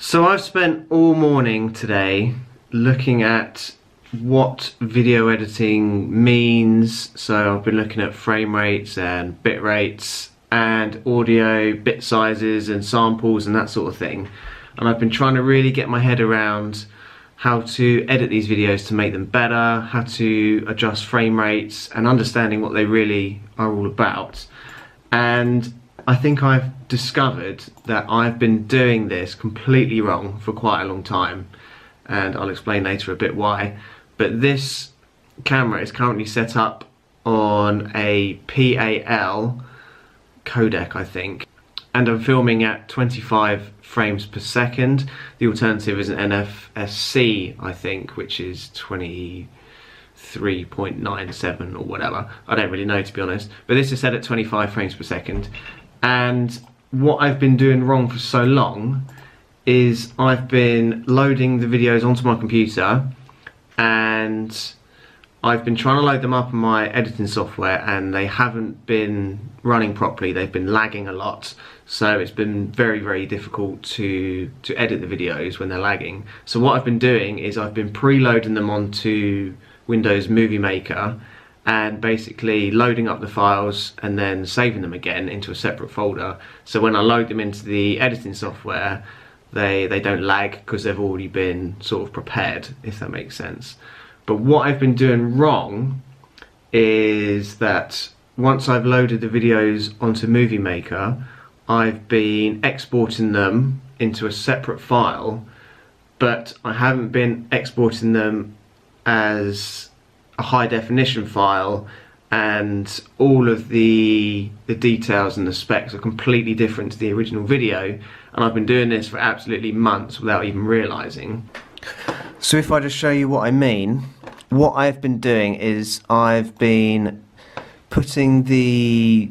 So I've spent all morning today looking at what video editing means. So I've been looking at frame rates and bit rates and audio bit sizes and samples and that sort of thing. And I've been trying to really get my head around how to edit these videos to make them better, how to adjust frame rates, and understanding what they really are all about. And I think I've discovered that I've been doing this completely wrong for quite a long time, and I'll explain later a bit why. But this camera is currently set up on a PAL codec, I think, and I'm filming at 25 frames per second. The alternative is an NFSC, I think, which is 23.97 or whatever. I don't really know, to be honest, but this is set at 25 frames per second. And what I've been doing wrong for so long is I've been loading the videos onto my computer and I've been trying to load them up on my editing software and they haven't been running properly. They've been lagging a lot, so it's been very difficult to edit the videos when they're lagging. So what I've been doing is I've been preloading them onto Windows Movie Maker and basically loading up the files and then saving them again into a separate folder. So when I load them into the editing software, they don't lag because they've already been sort of prepared, if that makes sense. But what I've been doing wrong is that once I've loaded the videos onto Movie Maker, I've been exporting them into a separate file, but I haven't been exporting them as a high definition file, and all of the details and the specs are completely different to the original video, and I've been doing this for absolutely months without even realizing. So if I just show you what I mean, what I've been doing is I've been putting the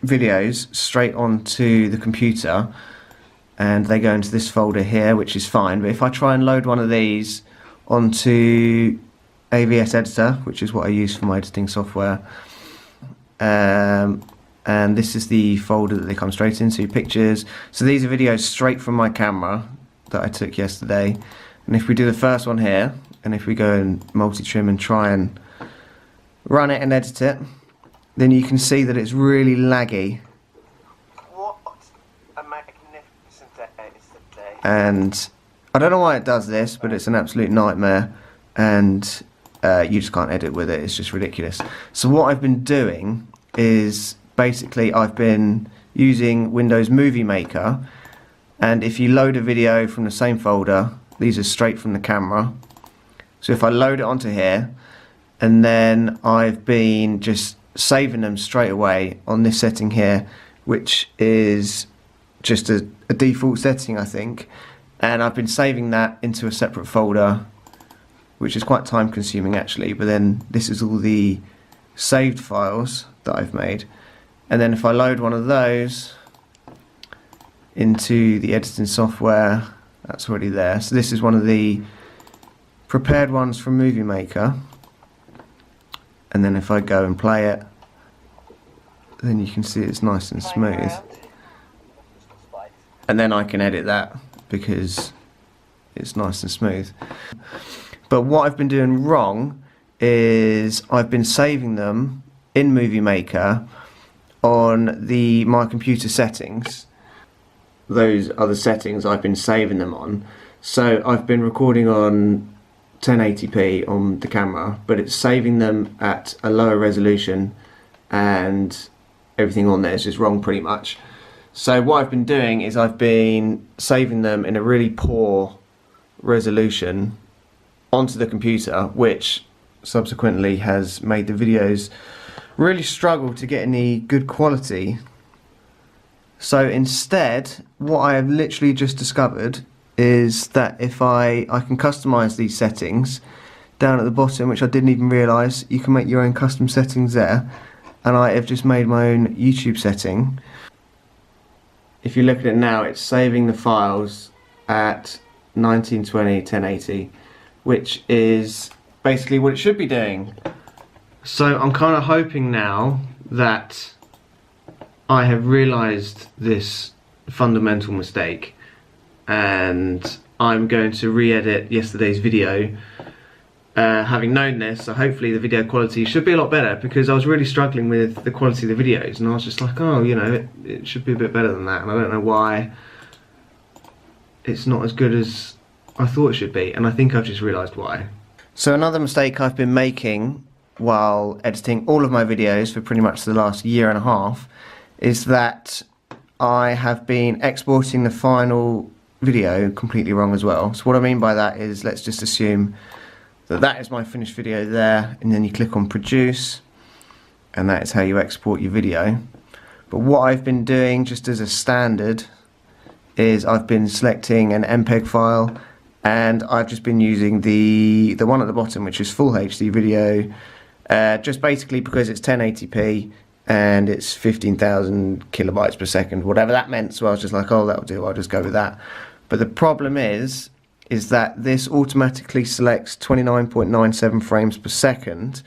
videos straight onto the computer and they go into this folder here, which is fine. But if I try and load one of these onto AVS Editor, which is what I use for my editing software, and this is the folder that they come straight into, pictures. So these are videos straight from my camera that I took yesterday. And if we do the first one here, and if we go and multi-trim and try and run it and edit it, then you can see that it's really laggy. What a magnificent day is today. And I don't know why it does this, but it's an absolute nightmare, and you just can't edit with it. It's just ridiculous. So what I've been doing is basically I've been using Windows Movie Maker, and if you load a video from the same folder, these are straight from the camera. So if I load it onto here, and then I've been just saving them straight away on this setting here, which is just a default setting, I think, and I've been saving that into a separate folder, which is quite time consuming actually, but then this is all the saved files that I've made. And then if I load one of those into the editing software, that's already there. So this is one of the prepared ones from Movie Maker, and then if I go and play it, then you can see it's nice and smooth, and then I can edit that because it's nice and smooth. But what I've been doing wrong is I've been saving them in Movie Maker on my computer settings. Those are the settings I've been saving them on. So I've been recording on 1080p on the camera, but it's saving them at a lower resolution, and everything on there is just wrong pretty much. So what I've been doing is I've been saving them in a really poor resolution onto the computer, which subsequently has made the videos really struggle to get any good quality. So instead, what I have literally just discovered is that if I can customize these settings down at the bottom, which I didn't even realize, you can make your own custom settings there, and I have just made my own YouTube setting. If you look at it now, it's saving the files at 1920 1080, which is basically what it should be doing. So I'm kind of hoping now that I have realized this fundamental mistake, and I'm going to re-edit yesterday's video. Having known this, so hopefully the video quality should be a lot better, because I was really struggling with the quality of the videos, and I was just like, oh, you know, it should be a bit better than that, and I don't know why it's not as good as I thought it should be, and I think I've just realised why. So another mistake I've been making while editing all of my videos for pretty much the last year and a half is that I have been exporting the final video completely wrong as well. So what I mean by that is, let's just assume that is my finished video there, and then you click on produce, and that is how you export your video. But what I've been doing, just as a standard, is I've been selecting an MPEG file, and I've just been using the one at the bottom, which is full HD video, just basically because it's 1080p and it's 15,000 kilobytes per second, whatever that meant. So I was just like, oh, that'll do, I'll just go with that. But the problem is that this automatically selects 29.97 frames per second,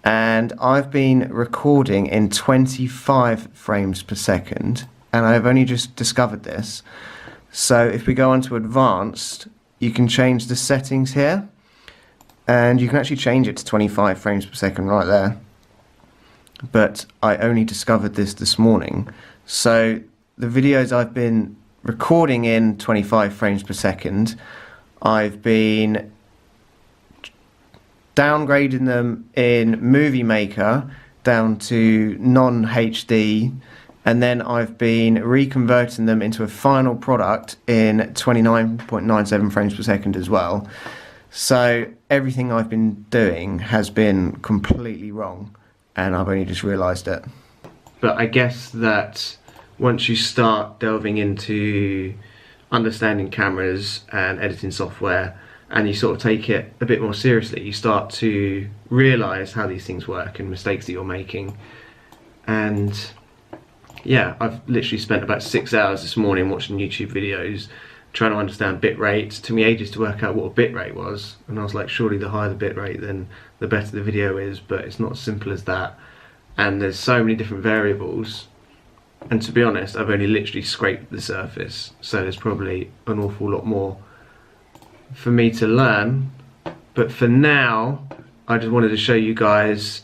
and I've been recording in 25 frames per second, and I've only just discovered this. So if we go on to advanced, you can change the settings here, and you can actually change it to 25 frames per second right there. But I only discovered this morning. So the videos I've been recording in 25 frames per second, I've been downgrading them in Movie Maker down to non-HD, and then I've been reconverting them into a final product in 29.97 frames per second as well. So everything I've been doing has been completely wrong, and I've only just realised it. But I guess that once you start delving into understanding cameras and editing software, and you sort of take it a bit more seriously, you start to realise how these things work and mistakes that you're making. And yeah, I've literally spent about 6 hours this morning watching YouTube videos, trying to understand bitrate. It took me ages to work out what a bitrate was, and I was like, surely the higher the bitrate, then the better the video is, but it's not as simple as that. And there's so many different variables, and to be honest, I've only literally scraped the surface, so there's probably an awful lot more for me to learn. But for now, I just wanted to show you guys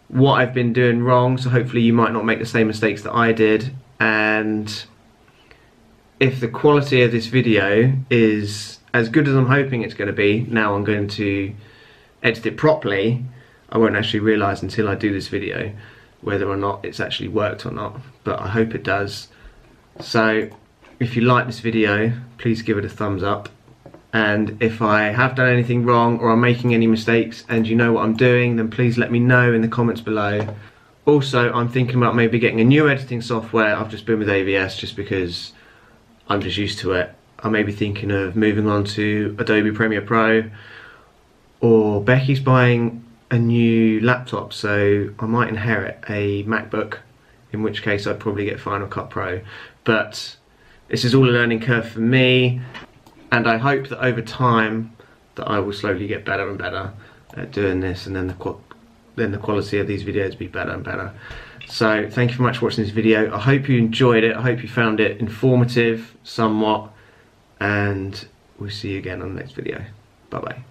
what I've been doing wrong, so hopefully you might not make the same mistakes that I did. And if the quality of this video is as good as I'm hoping it's going to be, now I'm going to edit it properly. I won't actually realise until I do this video whether or not it's actually worked or not, but I hope it does. So if you like this video, please give it a thumbs up, and if I have done anything wrong or I'm making any mistakes and you know what I'm doing, then please let me know in the comments below. Also, I'm thinking about maybe getting a new editing software. I've just been with AVS just because I'm just used to it. I may be thinking of moving on to Adobe Premiere Pro, or Becky's buying a new laptop, so I might inherit a MacBook, in which case I'd probably get Final Cut Pro. But this is all a learning curve for me, and I hope that over time that I will slowly get better and better at doing this, and then the quality of these videos be better and better. So thank you very much for watching this video. I hope you enjoyed it. I hope you found it informative somewhat, and we'll see you again on the next video. Bye bye.